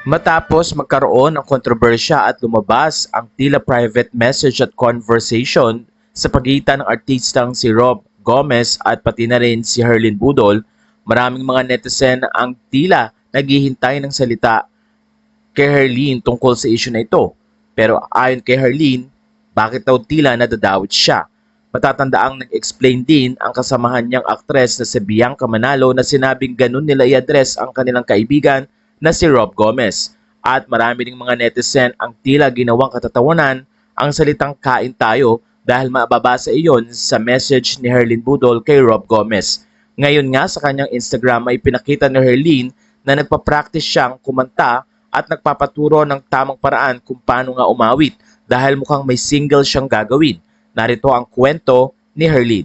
Matapos magkaroon ng kontrobersya at lumabas ang tila private message at conversation sa pagitan ng artistang si Rob Gomez at pati na rin si Herlin Budol, maraming mga netizen ang tila naghihintay ng salita kay Herlin tungkol sa issue na ito. Pero ayon kay Herlin, bakit daw tila nadadawit siya? Matatandaang nag-explain din ang kasamahan niyang aktres na si Bianca Manalo na sinabing ganun nila i-address ang kanilang kaibigan na si Rob Gomez. At marami ding mga netizen ang tila ginawang katatawanan ang salitang kain tayo dahil mababasa iyon sa message ni Herlin Budol kay Rob Gomez. Ngayon nga sa kanyang Instagram ay pinakita ni Herlin na nagpa-practice siyang kumanta at nagpapaturo ng tamang paraan kung paano nga umawit dahil mukhang may single siyang gagawin. Narito ang kwento ni Herlin.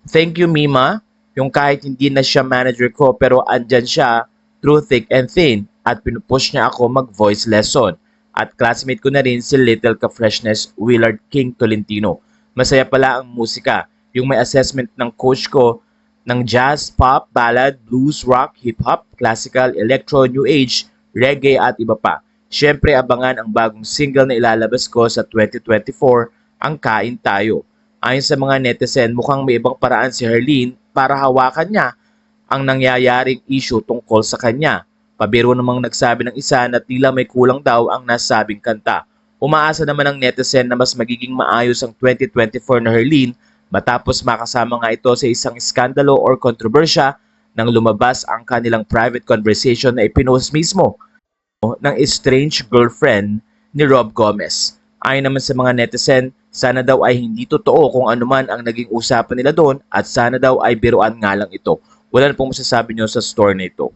Thank you, Mima. Yung kahit hindi na siya manager ko pero andyan siya through thick and thin at pinupush niya ako mag-voice lesson. At classmate ko na rin si Little Ka-Freshness Willard King Tolentino. Masaya pala ang musika. Yung may assessment ng coach ko ng jazz, pop, ballad, blues, rock, hip-hop, classical, electro, new age, reggae at iba pa. Siyempre abangan ang bagong single na ilalabas ko sa 2024, ang Kain Tayo. Ayon sa mga netizen, mukhang may ibang paraan si Herlin para hawakan niya ang nangyayaring issue tungkol sa kanya. Pabiro namang nagsabi ng isa na tila may kulang daw ang nasabing kanta. Umaasa naman ang netizen na mas magiging maayos ang 2024 na Herlin matapos makasama nga ito sa isang iskandalo or kontrobersya nang lumabas ang kanilang private conversation na ipinost mismo ng estranged girlfriend ni Rob Gomez. Ayon naman sa mga netizen, sana daw ay hindi totoo kung ano man ang naging usapan nila doon at sana daw ay biruan nga lang ito. Wala na pong masasabi nyo sa story na ito.